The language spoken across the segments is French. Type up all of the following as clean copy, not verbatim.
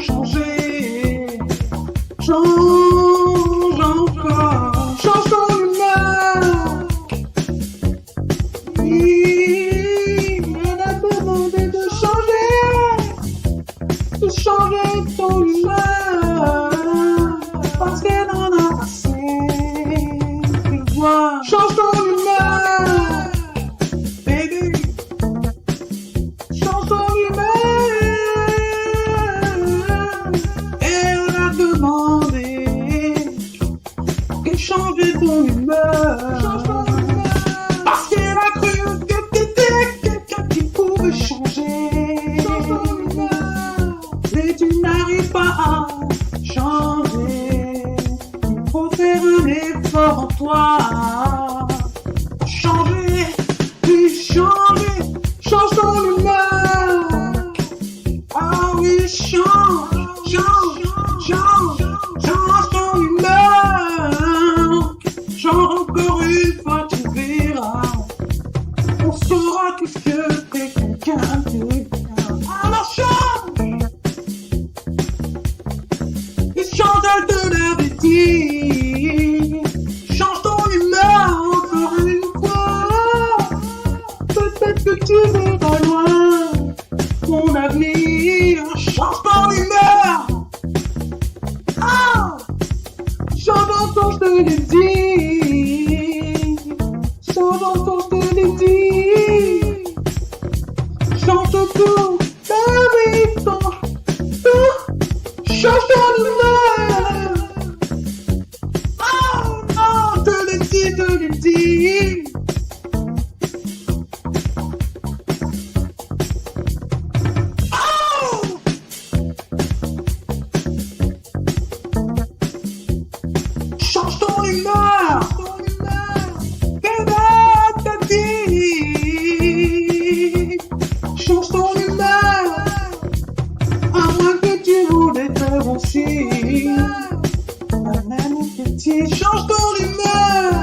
changer. Change encore, change ton humeur. Oui, on a demandé de changer ton humeur. Parce qu'elle en a assez. Change ton humeur, baby. Change ton humeur. Elle a demandé de changer ton humeur. Parce qu'elle a cru que t'étais quelqu'un qui pouvait changer. Mais tu n'arrives pas à changer. Il faut faire un effort en toi. Changer, oui, changer, change ton humeur. Ah oui, change ton humeur. Change encore une fois, tu verras. On saura tous que t'es quelqu'un de bien. Alors change. Et change, elle te l'avait dit. Change ton humeur encore une fois. Peut-être que tu verras loin ton avenir. Change ton humeur. Ah, change encore, je te l'ai dit. Change encore, je te l'ai dit. Change tout, baby, tout. Change ton humeur. Oh, te l'ai dit. Oh! Change ton humeur. Baby, t'as dit. Change ton humeur. À moins que tu voulais faire aussi. Même petit, change ton humeur.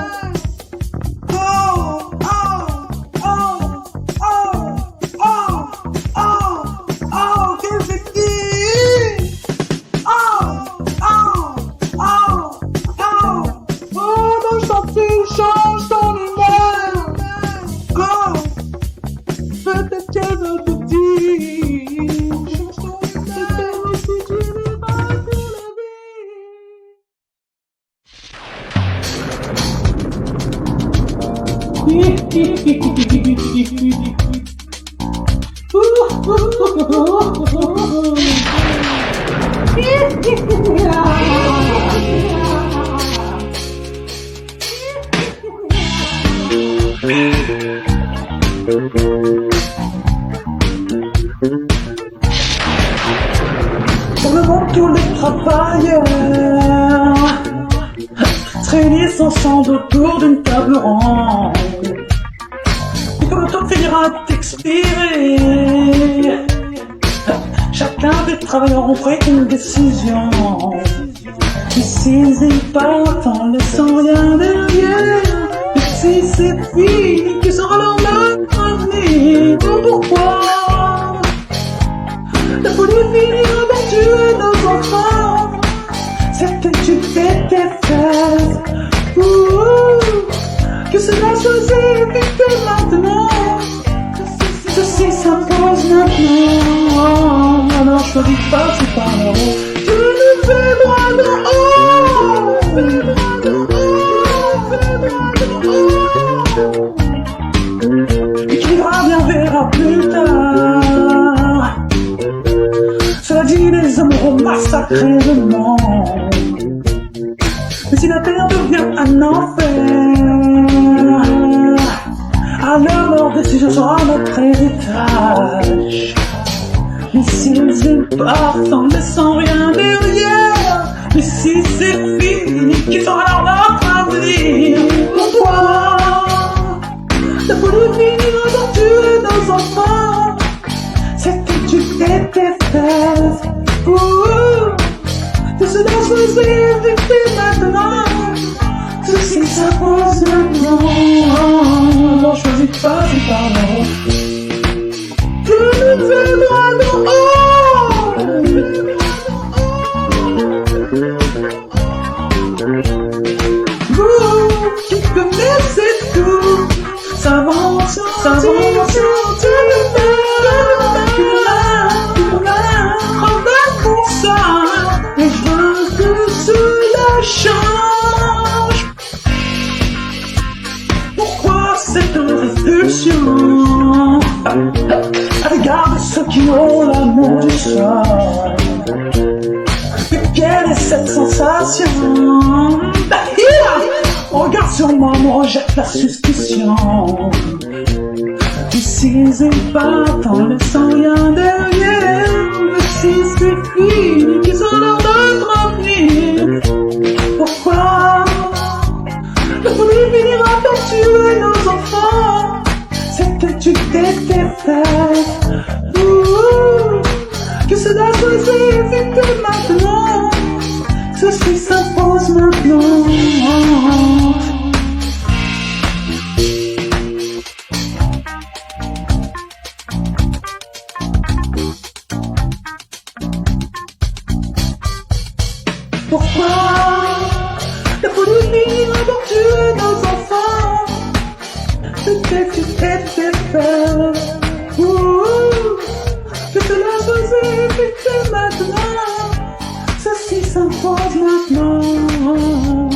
Qu'est-ce que tu dis? Non, je t'en prie, change ton humeur. Peut-être qu'elle va te dire. Change ton humeur, si tu veux pas pour la Pour le monde, tous les travailleurs se réunissent ensemble autour d'une table ronde. Et quand le temps finira d'expirer, chacun des travailleurs ont pris une décision. Et s'ils partent en laissant rien derrière, et si c'est fini, que sera leur avenir? Pourquoi la folie finira par tuer nos enfants? C'est que tu détestes. Que cela choisit vite maintenant. Ceci s'impose maintenant. Alors choisis pas, c'est pas là. Tu nous fais droit de haut. Et qui verra bien verra plus tard. Cela dit, les hommes auront massacré le monde. Mais si la terre devient un enfer, alors leur décision sera notre héritage. Mais s'ils partent en laissant rien derrière, mais si c'est fini, qui sera alors notre avenir? Pourquoi la folie finira par tuer nos enfants? C'est que tu détestes. Que cela choisit vite maintenant. Ceci s'impose maintenant. Alors choisis pas, c'est pas non. Tu nous fais droit de haut. qui ont l'amour du sol. Mais quelle est cette sensation? Regarde sur moi, me rejette la suspicion. Ici c'est pas en laissant rien derrière. Mais si c'est fini, qu'ils ont l'air d'être avenir. Pourquoi le folie finira par tuer nos enfants? C'est que tu t'étais fait. Que cela soit évité maintenant. Ceci s'impose maintenant. Pourquoi la folie finira par tuer nos enfants? Peut-être tu t'étais fait. Que cela soit évité maintenant. Ceci s'impose maintenant.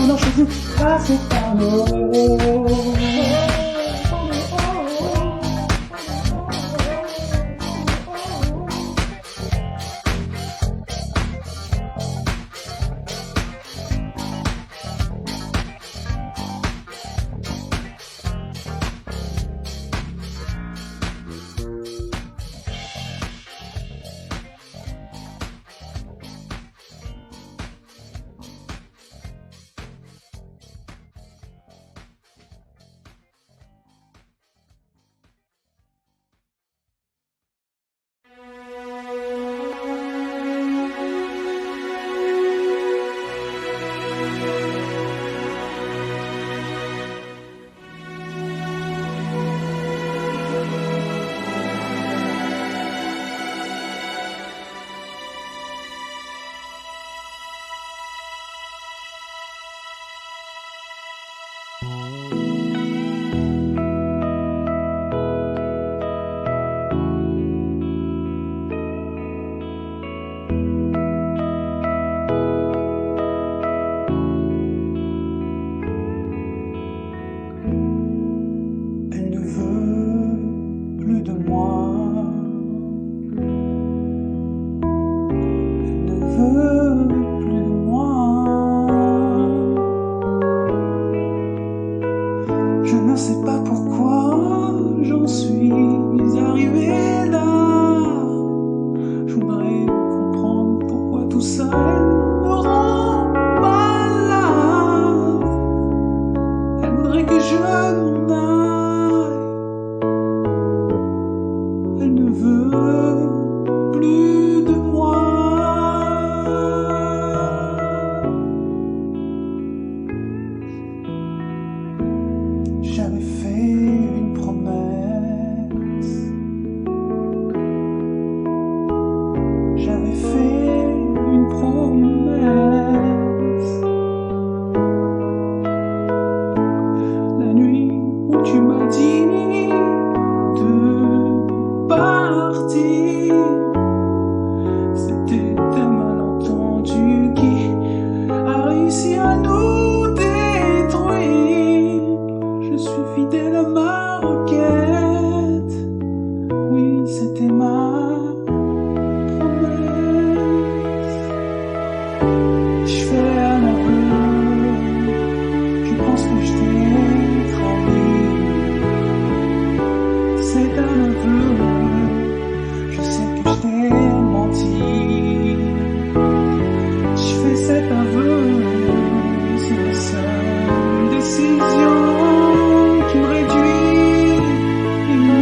Non, je veux passer par l'eau. Je ne sais pas pourquoi j'en suis arrivé là. Je voudrais comprendre pourquoi tout ça me rend malade. Elle voudrait que je m'en aille. Elle ne veut plus de moi. J'avais fait une promesse. J'avais fait une promesse. La nuit où tu m'as dit de partir, c'était un malentendu qui a réussi à nous détruire. Je suis fidèle à ma requête. Oui, c'était ma promesse. Je fais un aveu. Je pense que je t'ai trahi. C'est un aveu. Je sais que je t'ai menti. Je fais cet aveu. C'est la seule décision qui me réduit. Elle ne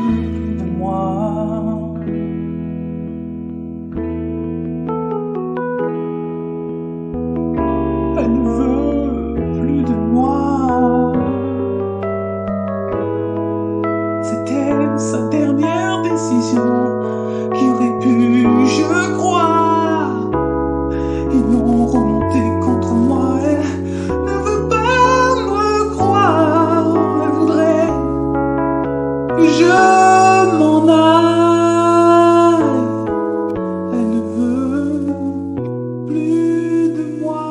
veut plus de moi. Elle ne veut plus de moi. C'était sa dernière décision qui aurait pu, je crois. Ils m'ont remonté contre moi. Elle ne veut pas me croire. Elle voudrait que je m'en aille. Elle ne veut plus de moi.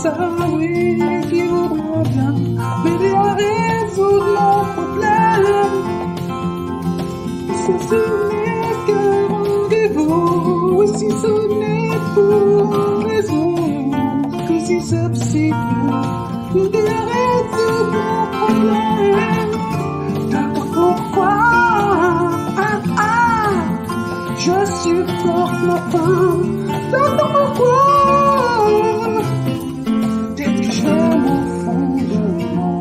ça, oui, qui vaudra bien m'aider à résoudre mon problème. Si ce n'est qu'un rendez-vous, et si ce n'est pour une raison, que si c'est m'aider à résoudre mon problème. D'accord, pourquoi je supporte ma femme? D'accord, pourquoi? Peut-être que je l'aime au fond de moi.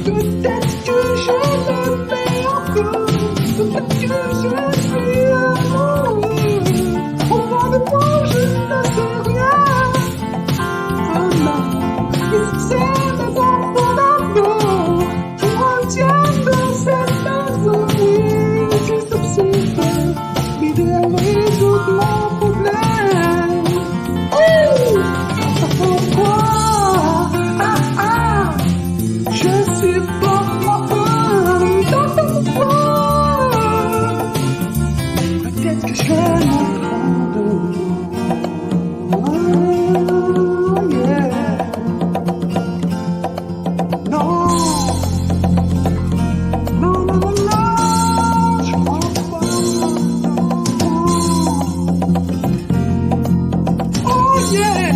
Peut-être que je l'aimais encore. Peut-être que je suis amoureux. Au fond de moi, je ne sais rien. Oh non, c'est mes enfants d'amour qui retiennent dans cette maison. Oui, je s'obsède, m'aider à résoudre mon problème. Pourquoi je supporte ma femme? Pourquoi? Peut-être que je l'aime au fond de moi. Yeah. Non, non, non, non, non, je crois pas. Oh yeah.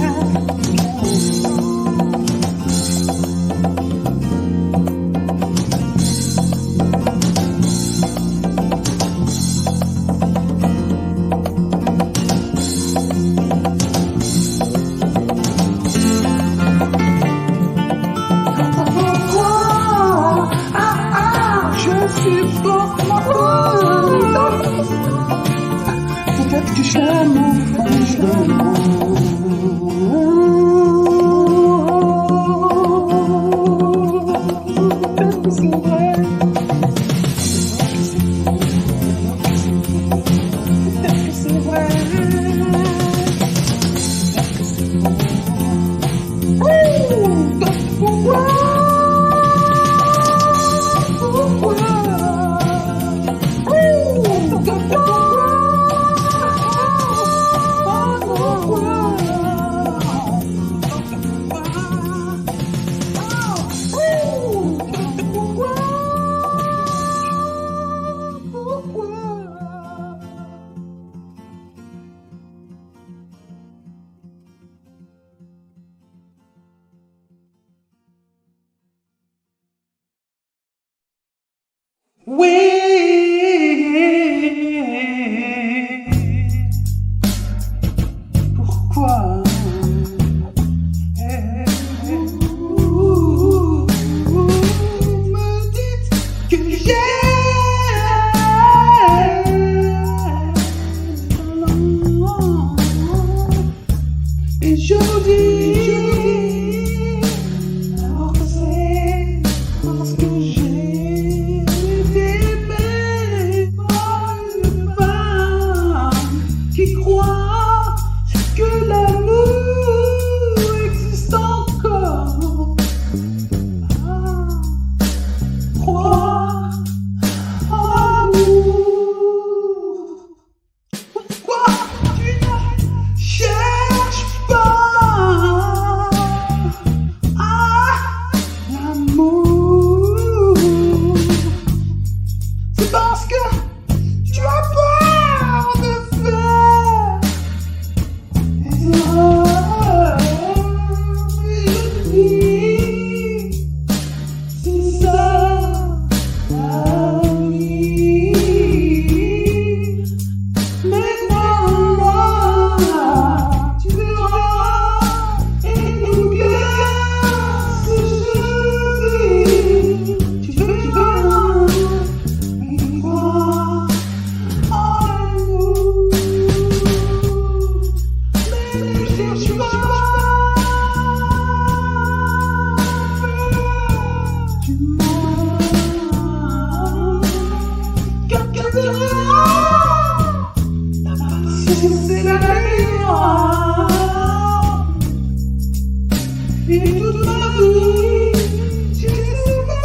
Je supporte ma femme. Peut-être que je l'aime au fond de moi. Peut-être que c'est vrai. Peut-être que c'est vrai. Pourquoi? Oui, pourquoi? Vous me dites que j'aime, et je vous dis, alors que c'est parce que j'ai qui croit que l'amour existe encore. Crois en l'amour. Pourquoi tu ne cherches pas l'amour? C'est parce que tu as peur de faire des erreurs. C'est ça la vie. Mais crois-moi, tu verras et regarde ce que je dis. Tu verras. C'est la meilleure. Et toute ma vie, je sais pas.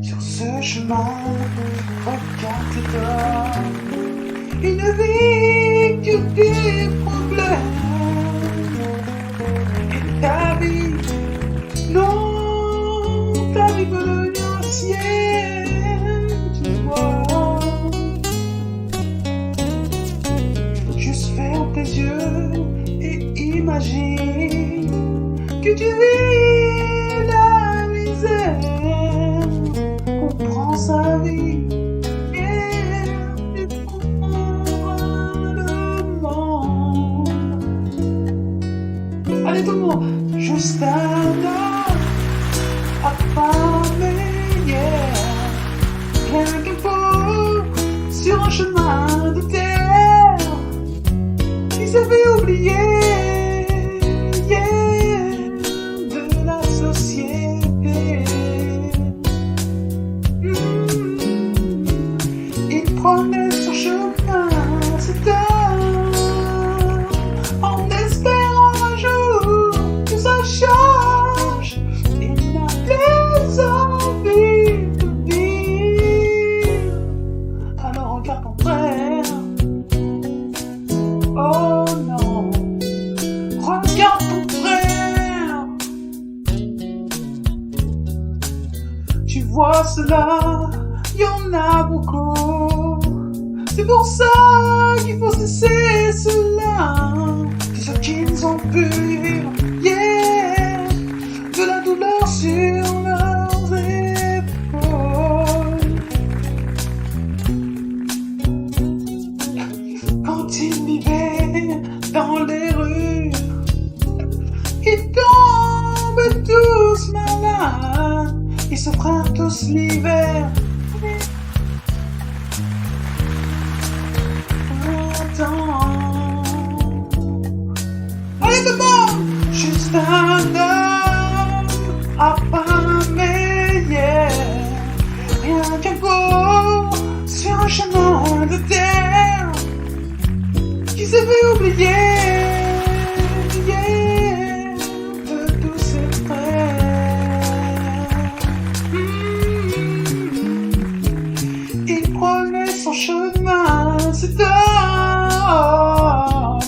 Sur ce chemin, regarde-toi. Il ne vit que des problèmes. Et ta vie, non, ta vie peut devenir le ciel, tu vois. Juste ferme tes yeux et imagine que tu vis la misère. Comprends sa vie. Allez tout le monde, juste un homme affamé, yeah. Rien qu'un pauvre sur un chemin de terre qui s'est fait oublier, yeah, de la société. Il prenait son chemin, c'est en espérant un jour que ça change. Il n'a plus envie de vivre. Alors regarde ton frère. Oh non, regarde ton frère. Tu vois cela, il y en a beaucoup. C'est pour ça qu'il faut cesser cela. Tous ceux qui ne sont plus vivre, yeah, de la douleur sur leurs épaules. Quand ils vivaient dans les rues, ils tombaient tous malades. Ils souffrirent tous l'hiver. Allez tout le monde, juste un homme affamé, yeah. Rien qu'un pauvre sur un chemin de terre qui s'est fait oublier, yeah, de tous ses frères. Il prenait son chemin, c'est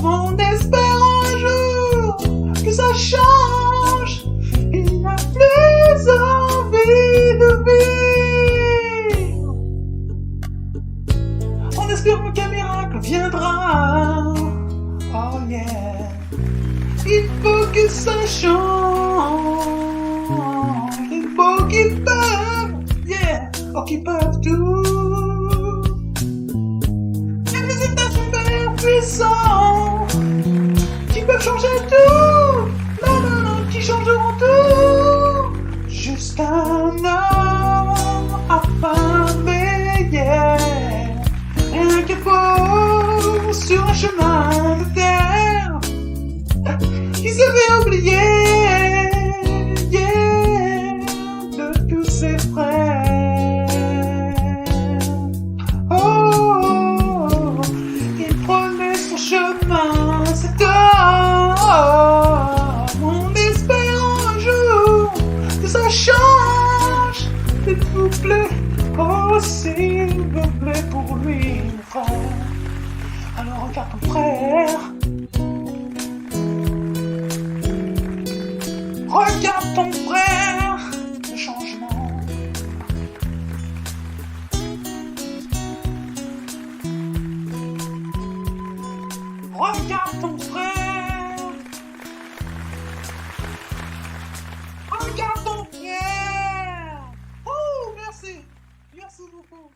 en espérant un jour que ça change. Il n'a plus envie de vivre. En espérant qu'un miracle viendra. Oh yeah. Il faut que ça change. Il faut qu'ils peuvent, yeah, oh qu'ils peuvent tout. Puissants qui peuvent changer tout, non, non, non, qui changeront tout. Juste un homme affamé, yeah, rien que pauvre sur un chemin de terre qui se fait oublier, yeah, de tous ses frères. Chemin, c'est en espérant un jour que ça change, s'il vous plaît, oh s'il vous plaît pour lui, mon frère. Alors regarde ton frère, regarde ton frère, le changement. Regarde ton frère. Regarde ton frère. Oh, merci. Merci beaucoup.